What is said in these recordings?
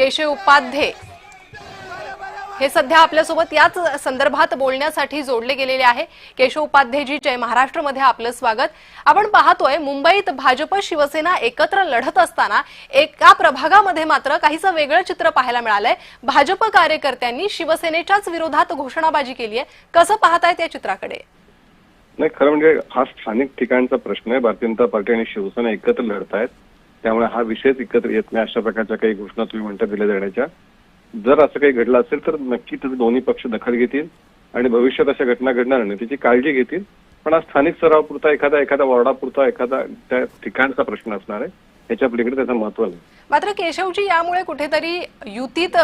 केशव उपाध्ये हे सध्या आपल्यासोबत याच संदर्भात बोलण्यासाठी जोडले गेलेले आहे। केशव उपाध्येजी, जय महाराष्ट्रमध्ये आपलं स्वागत। आपण पाहतोय मुंबईत भाजप शिवसेना एकत्र लढत असताना एका प्रभागामध्ये मात्र काहीसं वेगळं चित्र पाहायला मिळालंय। भाजप कार्यकर्त्यांनी शिवसेनेच्याच विरोधात घोषणाबाजी केली आहे। कसं पाहतायत या चित्राकडे? नाही, खरं म्हणजे हा स्थानिक ठिकाणचा प्रश्न आहे। भारतीय जनता पार्टी आणि शिवसेना एकत्र लढतायत, त्यामुळे हा विषयच एकत्र येत नाही। अशा प्रकारच्या काही घोषणा तुम्ही म्हणता दिल्या जाण्याच्या, जर असं काही घडलं असेल तर नक्की त्याचे दोन्ही पक्ष दखल घेतील आणि भविष्यात अशा घटना घडणार नाही त्याची काळजी घेतील। पण हा स्थानिक स्तरापुरता एखादा वॉर्डापुरता एखादा त्या ठिकाणचा प्रश्न असणार आहे, याच्या पलीकडे त्याचं महत्व नाही। मात्र केशवजी, यामुळे कुठेतरी युतीत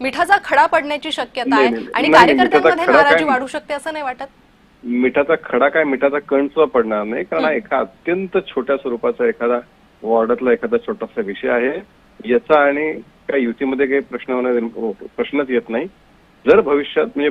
मिठाचा खडा पडण्याची शक्यता आहे आणि कार्यकर्त्यांमध्ये नाराजी वाढू शकते, असं नाही वाटत? मिठाचा खडा काय, मिठाचा कण सुद्धा पडणार नाही, कारण हा एका अत्यंत छोट्या स्वरूपाचा एखादा वॉर्डातला एखादा छोटासा विषय आहे। याचा आणि काही युतीमध्ये काही प्रश्नच येत नाही। जर भविष्यात म्हणजे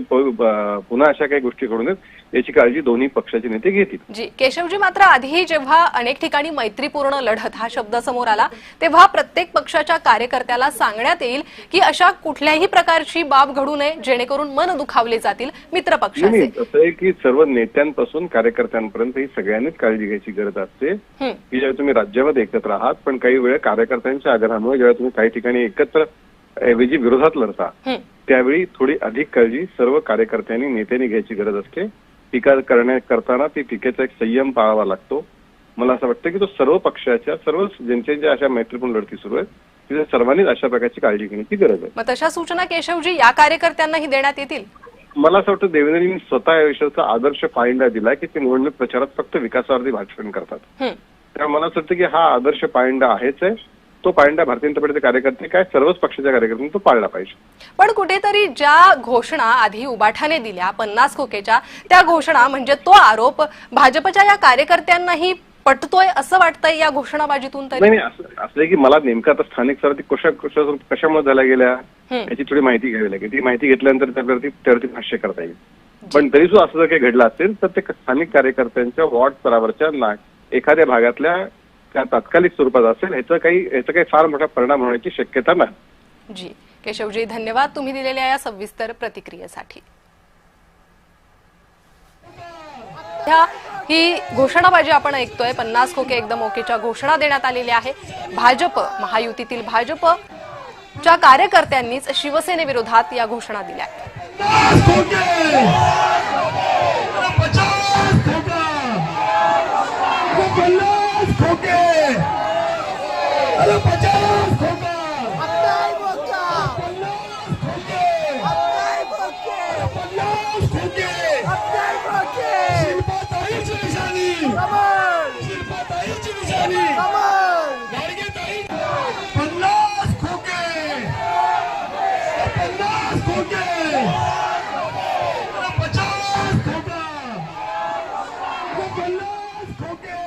पुन्हा अशा काही गोष्टी घडू नयेत याची काळजी दोन्ही पक्षाचे नेते घेतील। जी केशवजी, मात्र आधी जेव्हा अनेक ठिकाणी मैत्रीपूर्ण लढत हा शब्द समोर आला तेव्हा प्रत्येक पक्षाच्या कार्यकर्त्याला सांगण्यात येईल की अशा कुठल्याही प्रकारची बाब घडू नये जेणेकरून मन दुखावले जातील मित्र पक्षाचे। असं आहे की सर्व नेत्यांपासून कार्यकर्त्यांपर्यंत ही सगळ्यांनीच काळजी घ्यायची गरज असते की जेव्हा तुम्ही राज्यामध्ये एकत्र आहात, पण काही वेळा कार्यकर्त्यांच्या आग्रहामुळे जेव्हा तुम्ही काही ठिकाणी एकत्र ऐवजी विरोधात लढता त्यावेळी थोडी अधिक काळजी सर्व कार्यकर्त्यांनी नेत्यांनी घ्यायची गरज असते। टीका करताना ती टीकेचा एक संयम पाळावा लागतो। मला असं वाटतं की तो सर्व पक्षाच्या सर्व ज्यांच्या अशा मैत्रीपूर्ण लढती सुरू आहेत तिथे सर्वांनीच अशा प्रकारची काळजी घेण्याची गरज आहे। मग तशा सूचना केशवजी या कार्यकर्त्यांनाही देण्यात येतील? मला असं वाटतं देवेंद्रजींनी स्वतः या विषयाचा आदर्श पायंडा दिला की ते निवडणूक प्रचारात फक्त विकासावरती भाषण करतात। त्यामुळे मला असं वाटतं की हा आदर्श पायंडा आहेच आहे, तो पायंडा भारतीय जनता पार्टीचे कार्यकर्ते काय सर्वच पक्षाच्या कार्यकर्त्यांनी तो पाळला पाहिजे। पण कुठेतरी ज्या घोषणा आधी उबाठाने दिल्या 50 खोकेच्या, त्या घोषणा म्हणजे तो आरोप भाजपच्या या कार्यकर्त्यांनाही पटतोय असं वाटतंय या घोषणाबाजीतून? नाही, असं आहे की मला नेमकं आता स्थानिक स्तरावरती कशामुळे झाल्या गेल्या याची थोडी माहिती घ्यावी लागेल। ती माहिती घेतल्यानंतर त्यावरती भाष्य करता येईल। पण तरी सुद्धा असं जर काही घडलं असेल तर ते स्थानिक कार्यकर्त्यांच्या वॉर्ड स्तरावरच्या एखाद्या भागातल्या त्या तात्कालिक स्वरूपात असेल, याचा काही फार मोठा परिणाम होण्याची शक्यता नाही। जी केशवजी, धन्यवाद तुम्ही दिलेल्या या सविस्तर प्रतिक्रियेसाठी। ही घोषणाबाजी आपण ऐकतोय, 50 खोके एकदम ओकेच्या घोषणा देण्यात आलेल्या आहे। भाजप महायुतीतील भाजपच्या कार्यकर्त्यांनीच शिवसेनेविरोधात या घोषणा दिल्या। 50 खोके